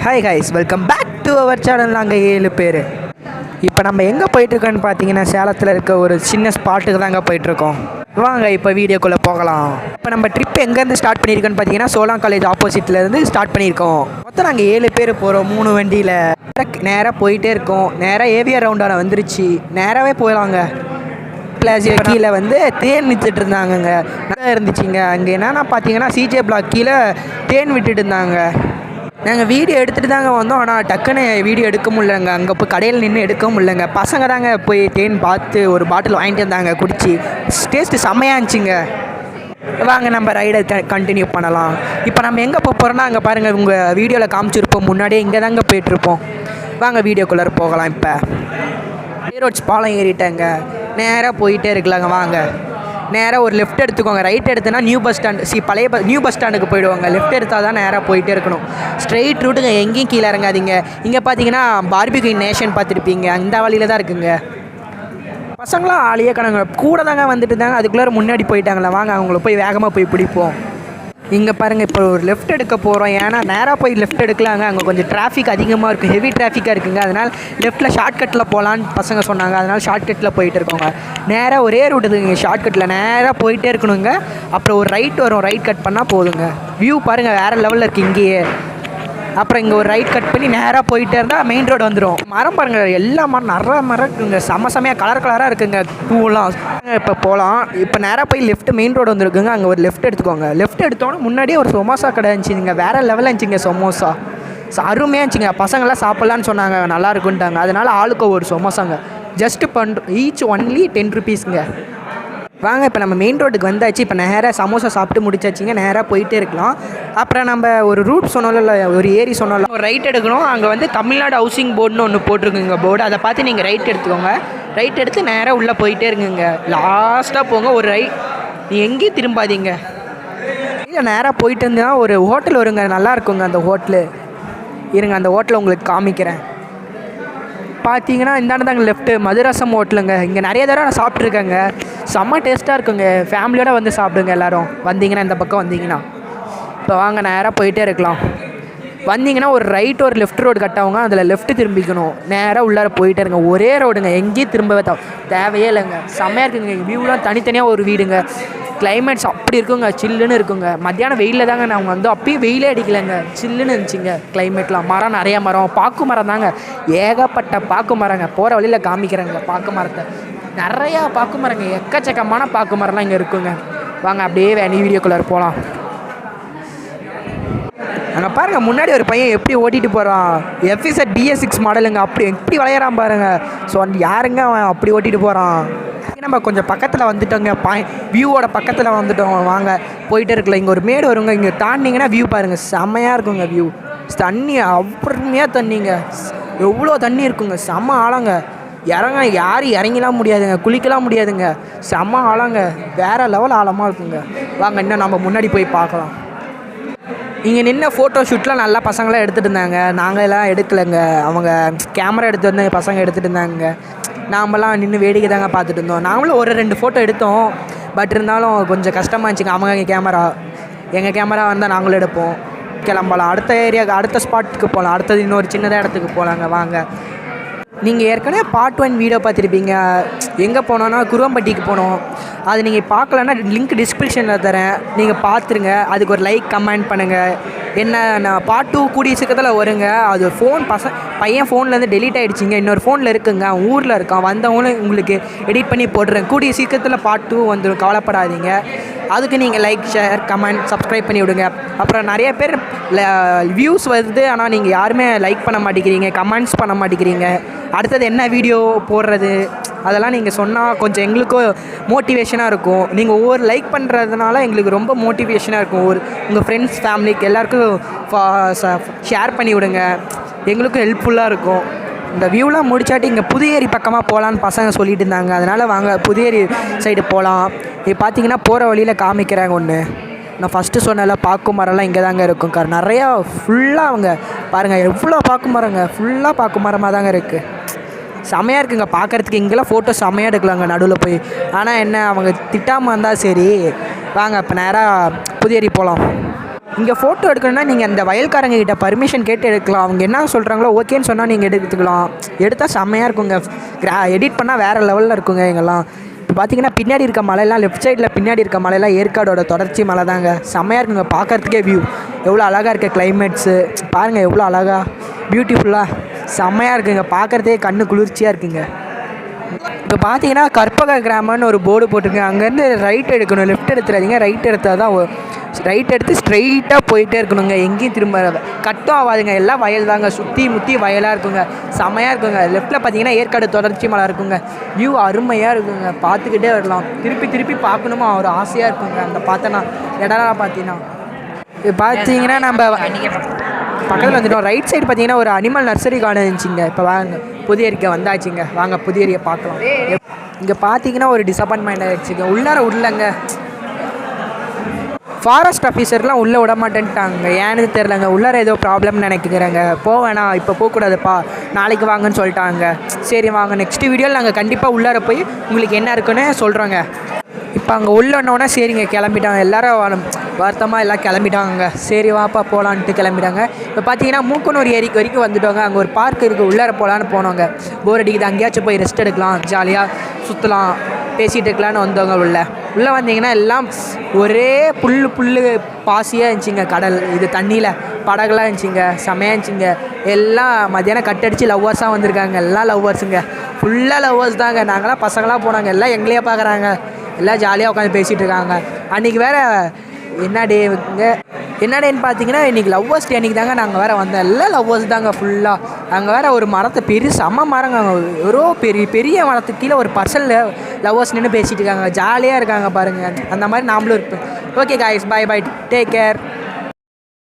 Hi guys, welcome back to our channel. நாங்கள் 7 பேர். இப்போ நம்ம எங்கே போயிட்டுருக்கோன்னு பார்த்தீங்கன்னா, சேலத்தில் இருக்க ஒரு சின்ன ஸ்பாட்டுக்கு தாங்க போயிட்டுருக்கோம். வாங்க இப்போ வீடியோக்குள்ளே போகலாம். இப்போ நம்ம ட்ரிப் எங்கேருந்து ஸ்டார்ட் பண்ணியிருக்கோன்னு பார்த்தீங்கன்னா, சோலாம் காலேஜ் ஆப்போசிட்லேருந்து ஸ்டார்ட் பண்ணியிருக்கோம். மொத்தம் நாங்கள் 7 பேர் போகிறோம். 3 வண்டியில் நேராக போயிட்டே இருக்கோம். நேராக ஏவிஆர் ரவுண்டான வந்துருச்சு. நேராகவே போயிடலாங்க. ப்ளஸ் கீழே வந்து தேன் விற்றுட்டு இருந்தாங்கங்க. நல்லா இருந்துச்சுங்க. அங்கே என்னென்னா பார்த்தீங்கன்னா, சிஜே பிளாக் கீழே தேன் விட்டுட்டு இருந்தாங்க. நாங்கள் வீடியோ எடுத்துகிட்டு தாங்க வந்தோம். ஆனால் டக்குன்னு வீடியோ எடுக்க முடியலங்க. அங்கே போய் கடையில் நின்று எடுக்க முடியலங்க. பசங்க தாங்க போய் தேன் பார்த்து ஒரு பாட்டில் வாங்கிட்டு வந்தாங்க. குடிச்சு டேஸ்ட்டு செம்மையாக இருந்துச்சுங்க. வாங்க நம்ம ரைடை கண்டினியூ பண்ணலாம். இப்போ நம்ம எங்கே போகிறோன்னா, அங்கே பாருங்கள், உங்கள் வீடியோவில் காமிச்சிருப்போம். முன்னாடியே இங்கே தாங்க போயிட்டுருப்போம். வாங்க வீடியோக்குள்ளே போகலாம். இப்போ ரோட்ஸ் பாலம் ஏறிட்டேங்க. நேராக போயிட்டே இருக்கலாங்க. வாங்க நேராக ஒரு லெஃப்ட் எடுத்துக்கோங்க. ரைட் எடுத்தோன்னா நியூ பஸ் ஸ்டாண்ட், பழைய நியூ பஸ் ஸ்டாண்டுக்கு போயிடுவாங்க. லெஃப்ட் எடுத்தால் தான் நேராக போயிட்டே இருக்கணும். ஸ்ட்ரெயிட் ரூட்டுங்க, எங்கேயும் கீழே இறங்காதீங்க. இங்கே பார்த்தீங்கன்னா பார்பிக்யூ நேஷன் பார்த்துருப்பீங்க. அந்த வழியில் தான் இருக்குங்க. பசங்களாம் ஆளையே கணங்க கூட தாங்க வந்துட்டு இருந்தாங்க. அதுக்குள்ளே முன்னாடி போயிட்டாங்களா. வாங்க அவங்கள போய் வேகமாக போய் பிடிப்போம். இங்கே பாருங்கள், இப்போ ஒரு லெஃப்ட் எடுக்க போகிறோம். ஏன்னா நேராக போய் லெஃப்ட் எடுக்கலாங்க. அங்கே கொஞ்சம் டிராஃபிக் அதிகமாக இருக்குது, ஹெவி டிராஃபிக்காக இருக்குங்க. அதனால் லெஃப்ட்டில் ஷார்ட்கட்டில் போகலான்னு பசங்க சொன்னாங்க. அதனால் ஷார்ட்கட்டில் போயிட்டு இருக்கோங்க. நேராக ஒரே ரூட் இருக்குங்க. ஷார்ட்கட்டில் நேராக போயிட்டே இருக்கணுங்க. அப்புறம் ஒரு ரைட் வரும். ரைட் கட் பண்ணால் போதுங்க. வியூ பாருங்கள், வேறு லெவலில் இருக்குது இங்கேயே. அப்புறம் இங்கே ஒரு ரைட் கட் பண்ணி நேராக போயிட்டே இருந்தால் மெயின் ரோடு வந்துடும். மரம் பாருங்கள், எல்லா மரம் நிறைய மரம் இருக்குங்க. செம்மையாக கலராக இருக்குங்க பூவெல்லாம். இப்போ போகலாம். இப்போ நேராக போய் லெஃப்ட் மெயின் ரோடு வந்துருக்குங்க. அங்கே ஒரு லெஃப்ட் எடுத்துக்கோங்க. லெஃப்ட் எடுத்தோன்னா முன்னாடியே ஒரு சமோசா கடை இருந்துச்சுங்க. வேறு லெவலில் இருந்துச்சுங்க சமோசா. அருமையாக இருந்துச்சுங்க. பசங்களாம் சாப்பிட்லான்னு சொன்னாங்க, நல்லா இருக்குன்ட்டாங்க. அதனால் ஆளுக்கு ஒரு சமோசாங்க. ஜஸ்ட்டு ஈச் ஒன்லி 10 ருபீஸுங்க. வாங்க இப்போ நம்ம மெயின் ரோட்டுக்கு வந்தாச்சு. இப்போ நேராக சமோசா சாப்பிட்டு முடிச்சாச்சுங்க. நேராக போயிட்டே இருக்கலாம். அப்புறம் நம்ம ஒரு ரூட் சொன்னோம்ல, ஒரு ஏரி சொன்னோம்ல, ஒரு ரைட் எடுக்கணும். அங்கே வந்து தமிழ்நாடு ஹவுசிங் போர்டுன்னு ஒன்று போட்டிருக்குங்க போர்டு. அதை பார்த்து நீங்கள் ரைட் எடுத்துக்கோங்க. ரைட் எடுத்து நேராக உள்ளே போயிட்டே இருக்குங்க. லாஸ்ட்டாக போங்க. ஒரு நீ எங்கேயும் திரும்பாதீங்க. இல்லை நேராக போயிட்டு இருந்தால் ஒரு ஹோட்டல் வருங்க, நல்லா இருக்குங்க அந்த ஹோட்டலு. இருங்க, அந்த ஹோட்டலை உங்களுக்கு காமிக்கிறேன். பார்த்தீங்கன்னா இந்தாண்ட தாங்க லெஃப்ட்டு மதுரசம் ஹோட்டலுங்க. இங்கே நிறைய தடவை நான் சாப்பிட்ருக்கேங்க. செம்ம டேஸ்ட்டாக இருக்குங்க. ஃபேமிலியோடு வந்து சாப்பிடுங்க எல்லோரும் வந்தீங்கன்னா, இந்த பக்கம் வந்தீங்கன்னா. இப்போ வாங்க நேராக போயிட்டே இருக்கலாம். வந்தீங்கன்னா ஒரு ரைட் ஒரு லெஃப்ட் ரோடு கட்டாவுங்க. அதில் லெஃப்ட்டு திரும்பிக்கணும். நேராக உள்ளார போயிட்டே இருங்க. ஒரே ரோடுங்க, எங்கேயும் திரும்பவே தேவையே இல்லைங்க. செம்மையாக இருக்குங்க. வியூலாம் தனித்தனியாக ஒரு வீடுங்க. கிளைமேட்ஸ் அப்படி இருக்குங்க, சில்லுன்னு இருக்குங்க. மத்தியானம் வெயிலில் தாங்க நாங்கள் வந்து அப்பயும் வெயிலே அடிக்கலைங்க. சில்லுன்னு இருந்துச்சுங்க கிளைமேட்லாம். மரம் நிறைய மரம், பாக்கு மரம் தாங்க. ஏகப்பட்ட பாக்கு மரங்க. போகிற வழியில் காமிக்கிறேங்க பாக்கு மரத்தை. நிறையா பாக்கு மரங்க, எக்கச்சக்கமான பாக்கு மரம்லாம் இங்கே இருக்குங்க. வாங்க அப்படியே வீடியோக்குள்ளே போகலாம். அங்கே பாருங்கள், முன்னாடி ஒரு பையன் எப்படி ஓட்டிகிட்டு போகிறான். எஃப்இசட் BS6 மாடலுங்க. அப்படி எப்படி விளையாடுறான் பாருங்கள். ஸோ யாருங்க அவன் அப்படி ஓட்டிகிட்டு போகிறான். நம்ம கொஞ்சம் பக்கத்தில் வந்துட்டோங்க. வியூவோட பக்கத்தில் வந்துட்டோம். வாங்க போயிட்டே இருக்கல. இங்கே ஒரு மேடு வருங்க. இங்கே தாண்டிங்கன்னா வியூ பாருங்கள், செம்மையாக இருக்குங்க வியூ. தண்ணி அப்புறமையாக தண்ணிங்க. எவ்வளோ தண்ணி இருக்குங்க. செம்ம ஆழங்க. யாரும் இறங்கிலாம் முடியாதுங்க, குளிக்கலாம் முடியாதுங்க. செம்ம ஆழங்க. வேறு லெவல் ஆழமாக இருக்குங்க. வாங்க இன்னும் நம்ம முன்னாடி போய் பார்க்கலாம். இங்கே நின்று ஃபோட்டோஷூட்லாம் நல்லா பசங்களாம் எடுத்துகிட்டு இருந்தாங்க. நாங்கள் எல்லாம் எடுக்கலைங்க. அவங்க கேமரா எடுத்து வந்து பசங்க எடுத்துகிட்டு இருந்தாங்க. நாமெல்லாம் நின்று வேடிக்கை தாங்க பார்த்துட்டு இருந்தோம். நாங்களும் ஒரு 2 ஃபோட்டோ எடுத்தோம். பட் இருந்தாலும் கொஞ்சம் கஷ்டமாக இருந்துச்சுங்க. அவங்க எங்கள் கேமரா வந்தால் நாங்களும் எடுப்போம். கிளம்பலாம். அடுத்த ஏரியாவுக்கு, அடுத்த ஸ்பாட்டுக்கு போகலாம். அடுத்தது இன்னொரு சின்னதாக இடத்துக்கு போகலாங்க. வாங்க. நீங்கள் ஏற்கனவே பார்ட் 1 வீடியோ பார்த்துருப்பீங்க. எங்கே போனோன்னா குருவம்பட்டிக்கு போனோம். அது நீங்கள் பார்க்கலன்னா லிங்க் டிஸ்கிரிப்ஷனில் தரேன், நீங்கள் பார்த்துருங்க. அதுக்கு ஒரு லைக் கமெண்ட் பண்ணுங்கள். என்ன, நான் பார்ட் 2 கூடிய சீக்கிரத்தில் வருங்க. அது பையன் ஃபோன்லேருந்து டெலீட் ஆகிடுச்சிங்க. இன்னொரு ஃபோனில் இருக்குங்க, ஊரில் இருக்கான். வந்தவங்களும் உங்களுக்கு எடிட் பண்ணி போட்டுறேன். கூடிய சீக்கிரத்தில் பார்ட் 2 வந்துடும், கவலைப்படாதீங்க. அதுக்கு நீங்கள் லைக், ஷேர், கமெண்ட், சப்ஸ்கிரைப் பண்ணி விடுங்க. அப்புறம் நிறைய பேர் வியூஸ் வருது, ஆனால் நீங்கள் யாருமே லைக் பண்ண மாட்டேங்கிறீங்க, கமெண்ட்ஸ் பண்ண மாட்டேங்கிறீங்க. அடுத்தது என்ன வீடியோ போடுறது அதெல்லாம் நீங்கள் சொன்னால் கொஞ்சம் எங்களுக்கும் மோட்டிவேஷனாக இருக்கும். நீங்கள் ஒவ்வொரு லைக் பண்ணுறதுனால எங்களுக்கு ரொம்ப மோட்டிவேஷனாக இருக்கும். உங்கள் ஃப்ரெண்ட்ஸ், ஃபேமிலிக்கு எல்லாருக்கும் ஷேர் பண்ணி விடுங்க. எங்களுக்கும் ஹெல்ப்ஃபுல்லாக இருக்கும். இந்த வியூலாம் முடிச்சாட்டி இங்கே புதியேரி பக்கமாக போகலான்னு பசங்க சொல்லிட்டு இருந்தாங்க. அதனால் வாங்க புதியேரி சைடு போகலாம். இப்போ பார்த்தீங்கன்னா போகிற வழியில் காமிக்கிறாங்க ஒன்று. நான் ஃபஸ்ட்டு சொன்னல பாக்கு மரம்லாம் இங்கே தாங்க இருக்கும். நிறையா ஃபுல்லாக அவங்க பாருங்கள், எவ்வளோ பாக்கு மரங்க. ஃபுல்லாக பாக்கு மரமாக தாங்க இருக்குது. செமையாக இருக்குங்க பார்க்குறதுக்கு. இங்கெல்லாம் ஃபோட்டோ செமையாக எடுக்கலாங்க நடுவில் போய். ஆனால் என்ன, அவங்க திட்டாமல் இருந்தால் சரி. வாங்க இப்போ நேராக புதியேரி போகலாம். இங்கே ஃபோட்டோ எடுக்கணும்னா நீங்கள் அந்த வயல்காரங்க கிட்ட பர்மிஷன் கேட்டு எடுக்கலாம். அவங்க என்ன சொல்கிறாங்களோ ஓகேன்னு சொன்னால் நீங்கள் எடுத்துக்கலாம். எடுத்தால் செம்மையாக இருக்குங்க. எடிட் பண்ணால் வேறு லெவலில் இருக்குங்க. எங்கெல்லாம் இப்போ பார்த்தீங்கன்னா பின்னாடி இருக்க மலையெல்லாம் லெஃப்ட் சைடில் பின்னாடி இருக்க மலையெல்லாம் ஏற்காடோட தொடர்ச்சி மலை தாங்க. செம்மையாக இருக்குங்க பார்க்குறதுக்கே. வியூ எவ்வளோ அழகாக இருக்குது. கிளைமேட்ஸு பாருங்கள் எவ்வளோ அழகாக பியூட்டிஃபுல்லாக செம்மையாக இருக்குங்க. பார்க்குறதே கண்ணு குளிர்ச்சியாக இருக்குங்க. இப்போ பார்த்தீங்கன்னா கற்பக கிராமம்னு ஒரு போர்டு போட்டிருங்க. அங்கேருந்து ரைட் எடுக்கணும், லெஃப்ட் எடுத்துறாதீங்க. ரைட் எடுத்தால் தான் ரைட் எடுத்து ஸ்ட்ரெயிட்டாக போயிட்டே இருக்கணுங்க. எங்கேயும் திரும்ப கட்டும் ஆகாதுங்க. எல்லாம் வயல் தாங்க. சுற்றி முற்றி வயலாக இருக்குங்க. செம்மையாக இருக்குங்க. லெஃப்ட்டில் பார்த்தீங்கன்னா ஏற்காடு தொடர்ச்சி மலை இருக்குங்க. வியூ அருமையாக இருக்குங்க. பார்த்துக்கிட்டே வரலாம். திருப்பி திருப்பி பார்க்கணுமா ஒரு ஆசையாக இருக்குங்க. அந்த பார்த்தோன்னா இடம்லாம் பார்த்தீங்கன்னா இப்போ பார்த்தீங்கன்னா நம்ம பக்கத்தில் வந்துட்டோம். ரைட் சைடு பார்த்தீங்கன்னா ஒரு அனிமல் நர்சரி கார்டன் இருந்துச்சுங்க. இப்போ வாங்க புதிய ஏரிக்கை வந்தாச்சுங்க. வாங்க புதிய ஏரியை பார்க்கலாம். இங்கே பார்த்தீங்கன்னா ஒரு டிசப்பாயின்மெண்ட் ஆகிடுச்சுங்க. உள்ளார உள்ளங்க ஃபாரஸ்ட் ஆஃபீஸர்லாம் உள்ளே விட மாட்டேன்ட்டாங்க. ஏன்னு தெரிலங்க. உள்ளார ஏதோ ப்ராப்ளம்னு நினைக்கிறேங்க. போவேணா இப்போ போகக்கூடாதுப்பா, நாளைக்கு வாங்கன்னு சொல்லிட்டாங்க. சரி வாங்க, நெக்ஸ்ட் வீடியோவில் நாங்கள் கண்டிப்பாக உள்ளார போய் உங்களுக்கு என்ன இருக்குன்னு சொல்கிறோங்க. இப்போ அங்கே உள்ளோன்னே சரிங்க கிளம்பிட்டாங்க. எல்லோரும் வருத்தமாக எல்லாம் கிளம்பிட்டாங்க. சரி வாப்பா போகலான்ட்டு கிளம்பிட்டாங்க. இப்போ பார்த்தீங்கன்னா மூக்கனூர் ஏரிக்கு வரைக்கும் வந்துட்டோங்க. அங்கே ஒரு பார்க் இருக்குது. உள்ளார போகலான்னு போனோங்க. போர் அடிக்குது, அங்கேயாச்சும் போய் ரெஸ்ட் எடுக்கலாம், ஜாலியாக சுற்றலாம், பேசிகிட்டு இருக்கலான்னு வந்தவங்க. உள்ளே வந்தீங்கன்னா எல்லாம் ஒரே புல் பாசியாக இருந்துச்சுங்க. கடல் இது தண்ணியில் படகுலாம் இருந்துச்சுங்க. செமையாக இருந்துச்சுங்க. எல்லாம் மத்தியானம் கட்டடிச்சு லவ்வர்ஸாக வந்திருக்காங்க. எல்லாம் லவ்வர்ஸுங்க. ஃபுல்லாக லவ்வர்ஸ் தாங்க. நாங்களாம் பசங்களாம் போனாங்க. எல்லாம் எங்களையே பார்க்குறாங்க. எல்லாம் ஜாலியாக உட்காந்து பேசிகிட்டு இருக்காங்க. அன்றைக்கி வேறு என்ன டேன்னு பார்த்தீங்கன்னா இன்றைக்கி லவ்வர்ஸ் டே. அன்றைக்கி தாங்க நாங்கள் வேறு வந்தோம். எல்லாம் லவ்வர்ஸ் தாங்க ஃபுல்லாக. அங்கே வேறு ஒரு மரத்தை செம்ம மரங்க. ஒரு பெரிய மரத்துக்கு கீழே ஒரு பர்சனில் லவ்வர்ஸ் நின்று பேசிகிட்டு இருக்காங்க. ஜாலியாக இருக்காங்க பாருங்கள். அந்த மாதிரி நாமளும் இருப்போம். Okay guys, bye take care.